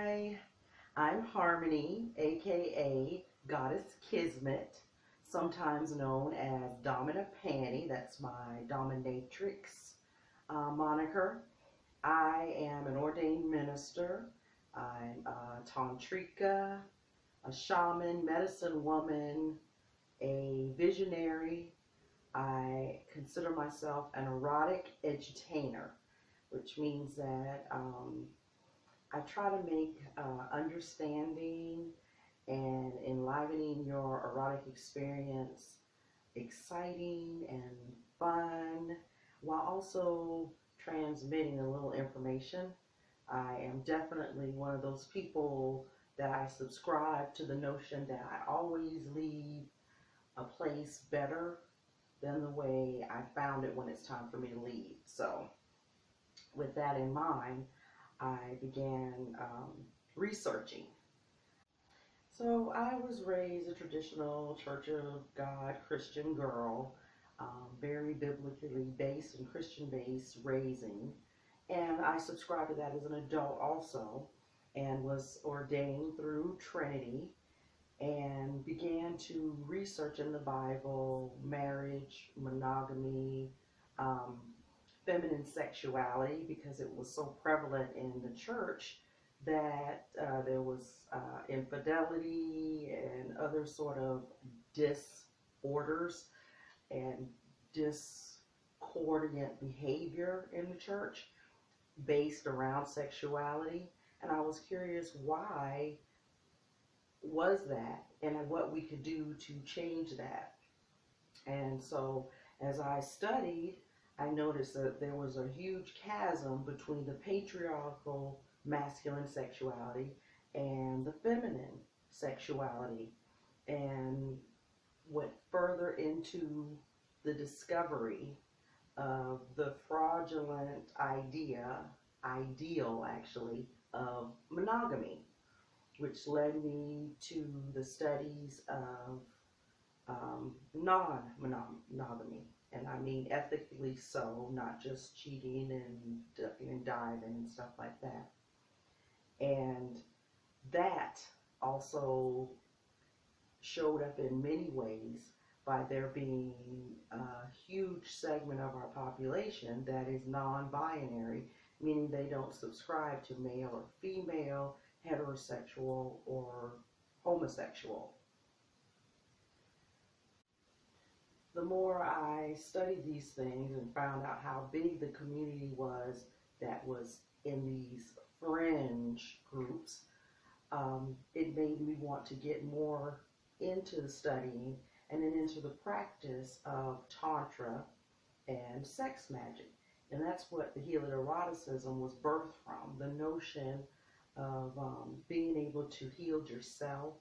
Hi, I'm Harmony, aka Goddess Kismet, sometimes known as Domina Panty. That's my dominatrix moniker. I am an ordained minister. I'm a tantrika, a shaman, medicine woman, a visionary. I consider myself an erotic edutainer, which means that I try to make understanding and enlivening your erotic experience exciting and fun while also transmitting a little information. I am definitely one of those people that I subscribe to the notion that I always leave a place better than the way I found it when it's time for me to leave. So, with that in mind, I began researching. So I was raised a traditional Church of God Christian girl, very biblically based and Christian based raising. And I subscribed to that as an adult also, and was ordained through Trinity and began to research in the Bible marriage, monogamy, um, feminine sexuality because it was so prevalent in the church that there was infidelity and other sort of disorders and discordant behavior in the church based around sexuality. And I was curious why was that and what we could do to change that. And so as I studied, I noticed that there was a huge chasm between the patriarchal masculine sexuality and the feminine sexuality, and went further into the discovery of the fraudulent ideal actually, of monogamy, which led me to the studies of non-monogamy, and I mean ethically so, not just cheating and ducking and diving and stuff like that. And that also showed up in many ways by there being a huge segment of our population that is non-binary, meaning they don't subscribe to male or female, heterosexual or homosexual. The more I studied these things and found out how big the community was that was in these fringe groups, it made me want to get more into the studying and then into the practice of Tantra and sex magic. And that's what the healing eroticism was birthed from, the notion of being able to heal yourself,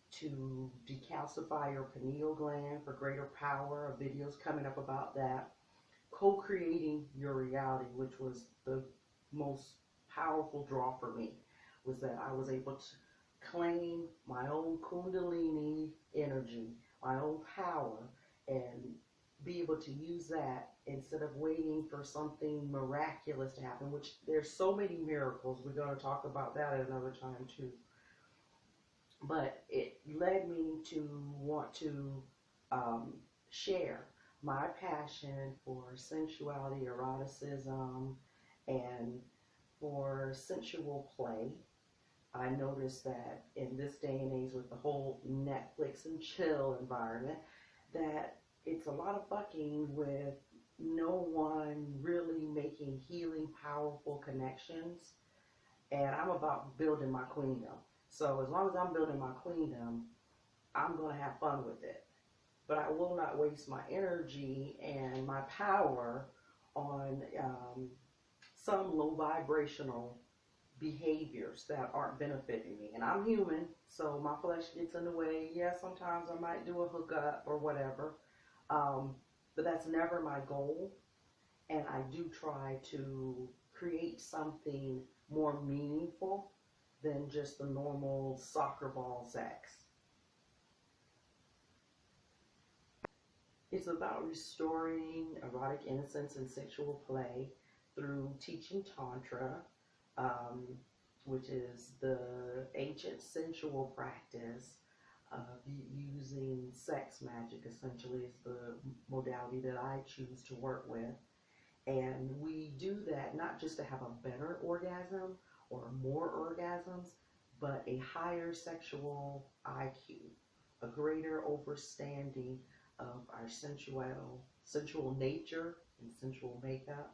to decalcify your pineal gland for greater power. A video's coming up about that. Co-creating your reality, which was the most powerful draw for me, was that I was able to claim my own kundalini energy, my own power, and be able to use that instead of waiting for something miraculous to happen, which there's so many miracles. We're going to talk about that at another time too. But it led me to want to share my passion for sensuality, eroticism, and for sensual play. I noticed that in this day and age with the whole Netflix and chill environment, that it's a lot of fucking with no one really making healing, powerful connections. And I'm about building my queendom. So as long as I'm building my queendom, I'm going to have fun with it. But I will not waste my energy and my power on some low vibrational behaviors that aren't benefiting me. And I'm human, so my flesh gets in the way. Yeah, sometimes I might do a hookup or whatever. But that's never my goal. And I do try to create something more meaningful than just the normal soccer ball sex. It's about restoring erotic innocence and sexual play through teaching Tantra, which is the ancient sensual practice of using sex magic, essentially, is the modality that I choose to work with. And we do that not just to have a better orgasm or more orgasms, but a higher sexual IQ, a greater understanding of our sensual nature and sensual makeup,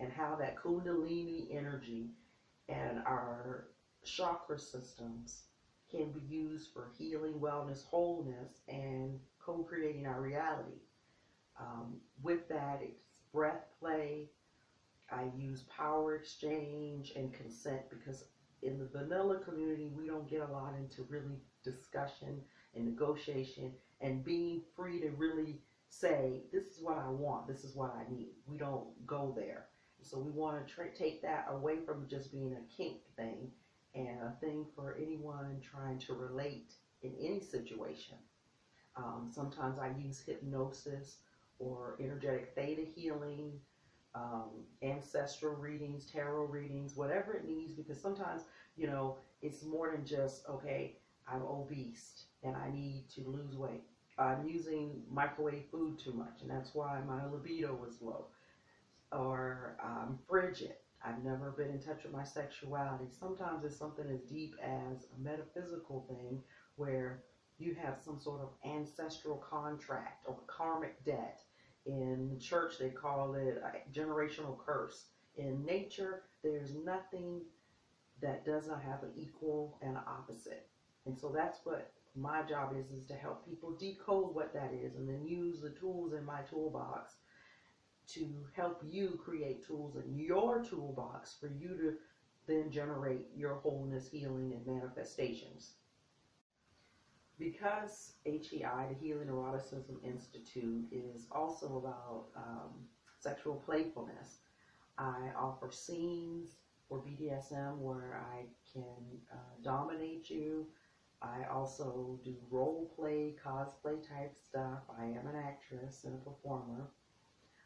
and how that kundalini energy and our chakra systems can be used for healing, wellness, wholeness, and co-creating our reality. With that, it's breath play. I use power exchange and consent, because in the vanilla community, we don't get a lot into really discussion and negotiation and being free to really say, this is what I want, this is what I need. We don't go there. So we want to take that away from just being a kink thing and a thing for anyone trying to relate in any situation. Sometimes I use hypnosis or energetic theta healing, ancestral readings, tarot readings, whatever it needs, because sometimes, it's more than just, okay, I'm obese and I need to lose weight. I'm using microwave food too much, and that's why my libido is low. Or I'm frigid. I've never been in touch with my sexuality. Sometimes it's something as deep as a metaphysical thing where you have some sort of ancestral contract or karmic debt. In the church, they call it a generational curse. In nature, there's nothing that does not have an equal and an opposite. And so that's what my job is to help people decode what that is, and then use the tools in my toolbox to help you create tools in your toolbox for you to then generate your wholeness, healing, and manifestations. Because HEI, the Healing Eroticism Institute, is also about sexual playfulness, I offer scenes for BDSM where I can dominate you. I also do role play, cosplay type stuff. I am an actress and a performer.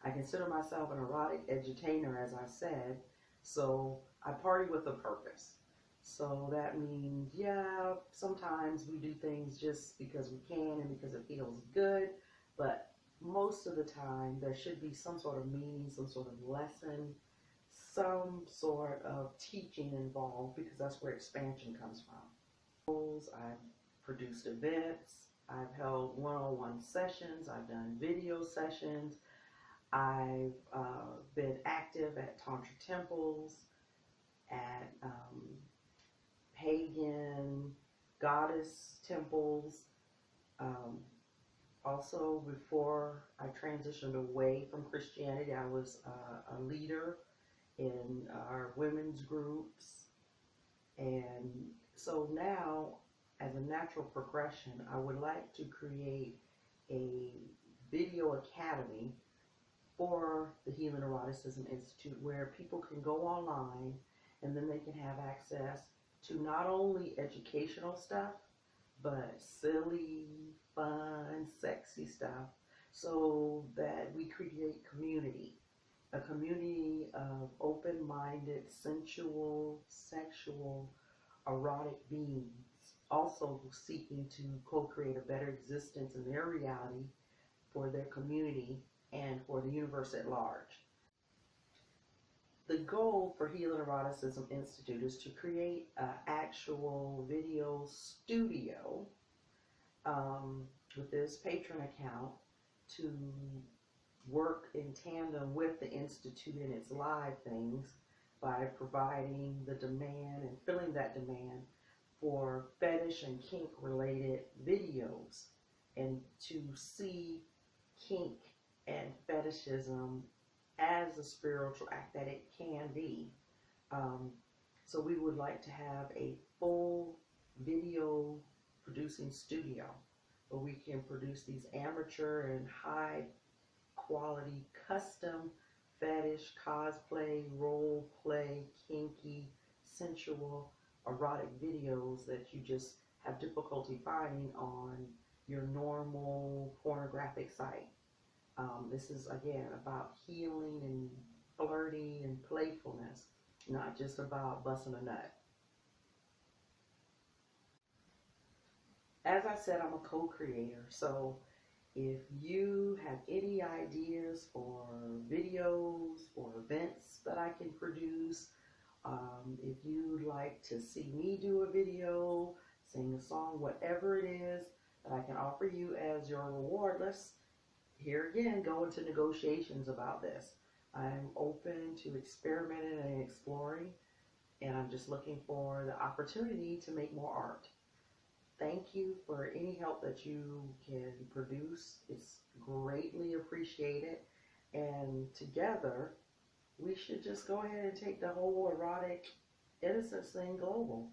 I consider myself an erotic edutainer, as I said, so I party with a purpose. So that means, yeah, sometimes we do things just because we can and because it feels good, but most of the time there should be some sort of meaning, some sort of lesson, some sort of teaching involved, because that's where expansion comes from. I've produced events, I've held one-on-one sessions, I've done video sessions, I've been active at Tantra temples, at pagan goddess temples. Also, before I transitioned away from Christianity, I was a leader in our women's groups. And so now, as a natural progression, I would like to create a video academy for the Healing Eroticism Institute, where people can go online and then they can have access to not only educational stuff, but silly, fun, sexy stuff, so that we create community. A community of open-minded, sensual, sexual, erotic beings, also seeking to co-create a better existence in their reality for their community and for the universe at large. The goal for Healing Eroticism Institute is to create an actual video studio with this patron account to work in tandem with the Institute and its live things by providing the demand and filling that demand for fetish and kink related videos, and to see kink and fetishism as a spiritual act that it can be. So we would like to have a full video producing studio where we can produce these amateur and high quality custom fetish, cosplay, role play, kinky, sensual, erotic videos that you just have difficulty finding on your normal pornographic site. This is, again, about healing and flirting and playfulness, not just about busting a nut. as I said, I'm a co-creator. So if you have any ideas for videos or events that I can produce, if you'd like to see me do a video, sing a song, whatever it is that I can offer you as your reward, let's here again go into negotiations about this. I'm open to experimenting and exploring, and I'm just looking for the opportunity to make more art. Thank you for any help that you can produce. It's greatly appreciated. And together, we should just go ahead and take the whole erotic innocence thing global.